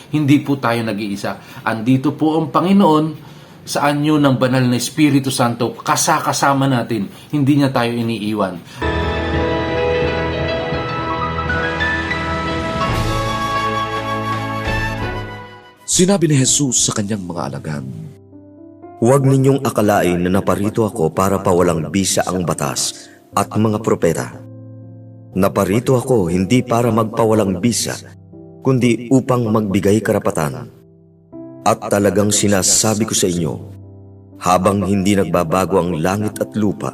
hindi po tayo nag-iisa. Andito po ang Panginoon sa anyo ng banal na Espiritu Santo, kasama natin, hindi niya tayo iniiwan. Sinabi ni Jesus sa kanyang mga alagad, Huwag ninyong akalain na naparito ako para pawalang bisa ang batas at mga propeta. Naparito ako hindi para magpawalang bisa, kundi upang magbigay karapatan. At talagang sinasabi ko sa inyo, habang hindi nagbabago ang langit at lupa,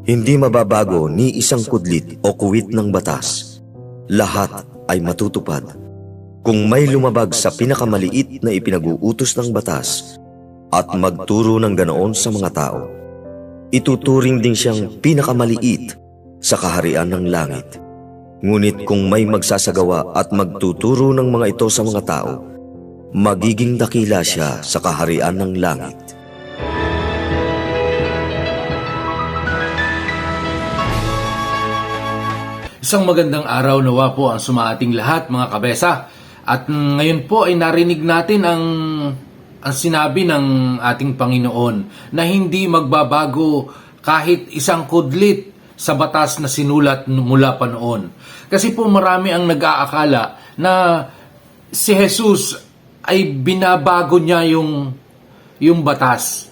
hindi mababago ni isang kudlit o kuwit ng batas. Lahat ay matutupad. Kung may lumabag sa pinakamaliit na ipinag-uutos ng batas at magturo ng ganoon sa mga tao, ituturing din siyang pinakamaliit sa kaharian ng langit. Ngunit kung may magsasagawa at magtuturo ng mga ito sa mga tao, magiging dakila siya sa kaharian ng langit. Isang magandang araw nawa po ang sumaating lahat, mga kabesa. At ngayon po ay narinig natin ang sinabi ng ating Panginoon na hindi magbabago kahit isang kudlit sa batas na sinulat mula pa noon. Kasi po marami ang nag-aakala na si Jesus ay binabago niya yung batas.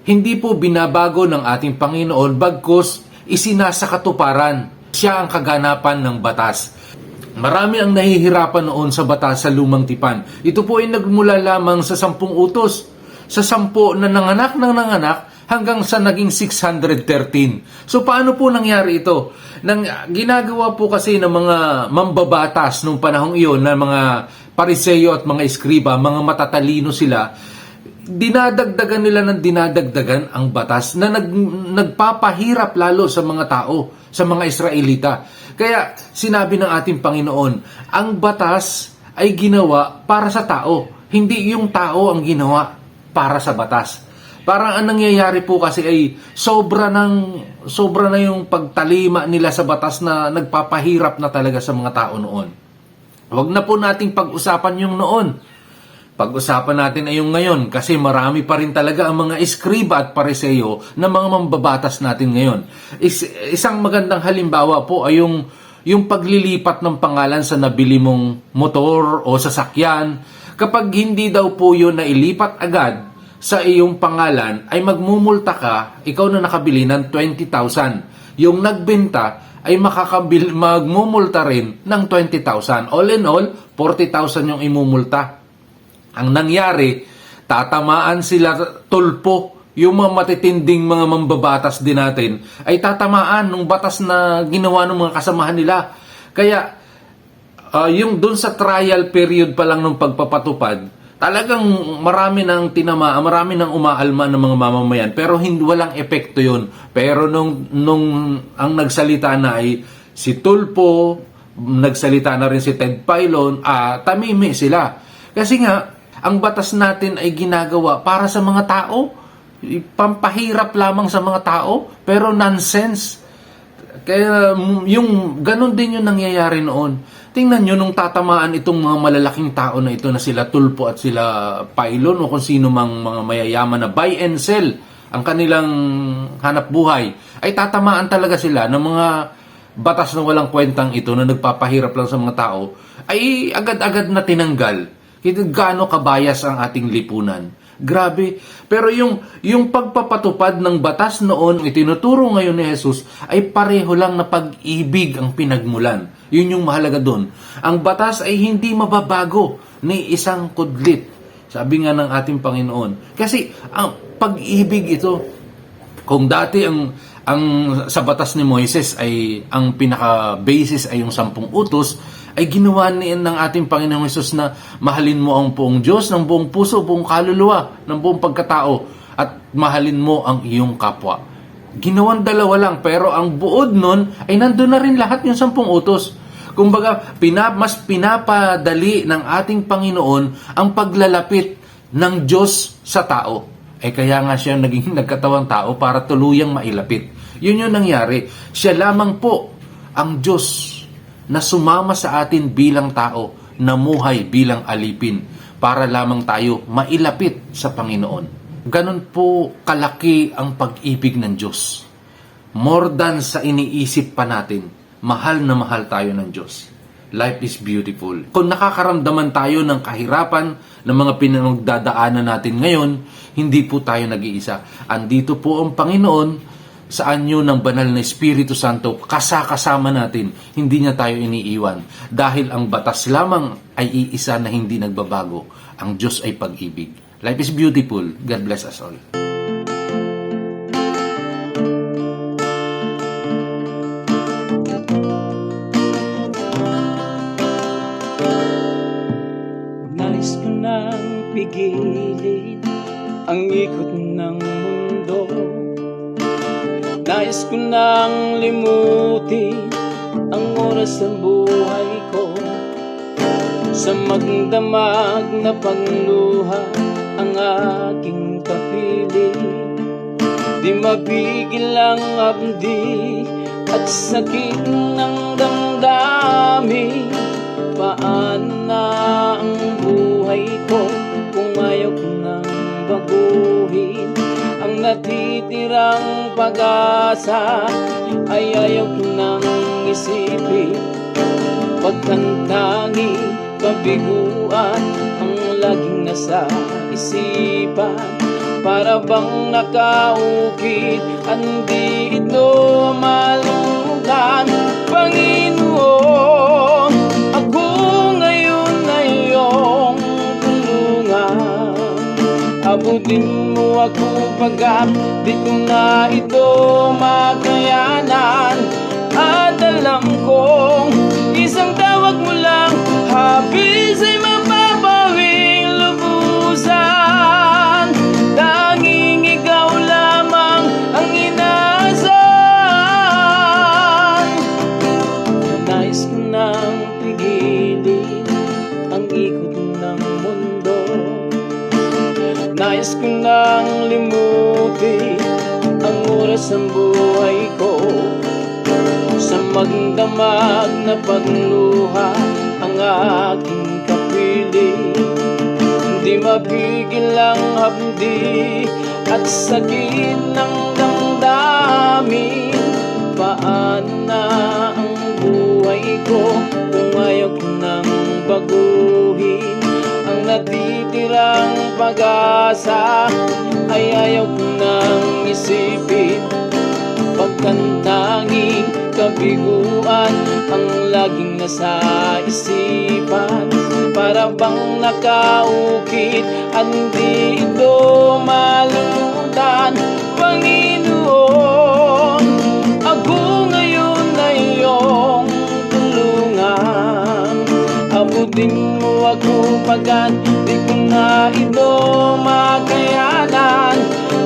Hindi po binabago ng ating Panginoon, bagkus isinasakatuparan. Siya ang kaganapan ng batas. Marami ang nahihirapan noon sa batas sa Lumang Tipan. Ito po ay nagmula lamang sa 10 utos. Sa 10 na nanganak hanggang sa naging 613. So paano po nangyari ito? Ginagawa po kasi ng mga mambabatas nung panahong iyon, na mga Pariseo at mga Eskriba, mga matatalino sila, dinadagdagan nila ng dinadagdagan ang batas na nagpapahirap lalo sa mga tao, sa mga Israelita. Kaya sinabi ng ating Panginoon, ang batas ay ginawa para sa tao, hindi yung tao ang ginawa para sa batas. Parang ang nangyayari po kasi ay sobra na yung pagtalima nila sa batas na nagpapahirap na talaga sa mga tao noon. Huwag na po nating pag-usapan yung noon. Pag-usapan natin ay yung ngayon, kasi marami pa rin talaga ang mga Eskriba at Pariseo na mga mambabatas natin ngayon. Isang magandang halimbawa po ay yung paglilipat ng pangalan sa nabili mong motor o sasakyan. Kapag hindi daw po yun na ilipat agad sa iyong pangalan, ay magmumulta ka, ikaw na nakabili, ng 20,000. Yung nagbenta ay magmumulta rin ng 20,000. All in all, 40,000 yung imumulta. Ang nangyari, tatamaan sila tulpo. Yung mga matitinding mga mambabatas din natin ay tatamaan ng batas na ginawa ng mga kasamahan nila. Kaya, yung dun sa trial period pa lang ng pagpapatupad, talagang marami nang tinamaan, marami nang umaalma ng mga mamamayan, pero walang epekto yun. Pero nung ang nagsalita na ay si Tulpo, nagsalita na rin si Ted Filon, tamimi sila. Kasi nga, ang batas natin ay ginagawa para sa mga tao, pampahirap lamang sa mga tao, pero nonsense. Kaya yung ganun din yung nangyayari noon. Tingnan nyo nung tatamaan itong mga malalaking tao na ito, na sila Tulpo at sila Filon o kung sino mang mga mayayaman na buy and sell ang kanilang hanap buhay, ay tatamaan talaga sila ng mga batas na walang kwentang ito na nagpapahirap lang sa mga tao, ay agad-agad na tinanggal. Gaano kabayas ang ating lipunan. Grabe. Pero yung pagpapatupad ng batas noon, itinuturo ngayon ni Jesus, ay pareho lang na pag-ibig ang pinagmulan. Yun yung mahalaga doon. Ang batas ay hindi mababago ni isang kudlit. Sabi nga ng ating Panginoon. Kasi ang pag-ibig ito, kung dati ang sa batas ni Moises ay ang pinaka-basis ay yung 10 utos, ay ginawa ng ating Panginoong Hesus na mahalin mo ang buong Diyos, ng buong puso, buong kaluluwa, ng buong pagkatao, at mahalin mo ang iyong kapwa. Ginawang 2 lang, pero ang buod nun ay nandun na rin lahat yung 10 utos. Kumbaga, mas pinapadali ng ating Panginoon ang paglalapit ng Diyos sa tao. Kaya nga siya naging nagkatawang tao para tuluyang mailapit. Yun yung nangyari. Siya lamang po ang Diyos na sumama sa atin bilang tao namuhay bilang alipin para lamang tayo mailapit sa Panginoon. Ganon po kalaki ang pag-ibig ng Diyos. More than sa iniisip pa natin, mahal na mahal tayo ng Diyos. Life is beautiful. Kung nakakaramdaman tayo ng kahirapan ng mga pinagdadaanan natin ngayon, hindi po tayo nag-iisa. Andito po ang Panginoon sa anyo ng banal na Espiritu Santo, kasama natin, hindi niya tayo iniiwan. Dahil ang batas lamang ay iisa na hindi nagbabago. Ang Diyos ay pag-ibig. Life is beautiful. God bless us all. Nais ko nang pigilin ang ikot ng mundo. Nais ko nang limutin ang oras ng buhay ko, sa magdamag na pagluha ang aking kapiling. Di mapigil ang abdi at sakit ng damdamin. Paano na ang buhay ko kung ayaw ko nang baguhin? Ang natitirang pag-asa ay ayaw ko nang isipin. Pagkantanging kabiguan ang laging nasa isipan. Para bang nakaukit, hindi ito malutan. Panginoon, ako ngayon ay iyong tulungan. Abutin mo ako pagkat di ko na ito makayanan. At alam kong isang tawag mo lang, habis ay mapapawing lubusan. Tanging ikaw lamang ang inaasahan. Nais ko nang pigilin ang ikot ng mundo. Nais ko nang limutin ang oras ng buhay ko, sa magdamag na pagluha ang aking kapiling. Hindi mapigil ang hapdi at sakit ng damdamin. Paano na ang buhay ko kung ayaw ko nang baguhin? Ang natitirang pag-asa ay ayaw ko nang isipin. Pagkantanging kabiguan ang laging nasa isipan. Para bang nakaukit, hindi ito malulutan. Panginoon, ako ngayon ay iyong tulungan. Abutin mo ako pagkat di ko na ito makayanan.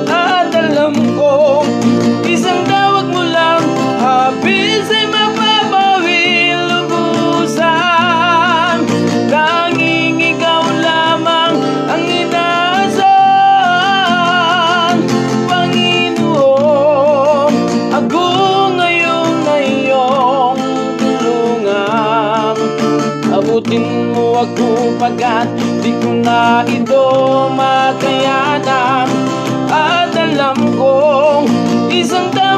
At alam ko, isang tawag mo lang, habis ay mapapawing lubusan. Tanging ikaw lamang ang inaasahan. Panginoon, ako ngayon ay iyong tulungan. Abutin mo ako pagkat di ko na ito makayanan. At alam kong isang tao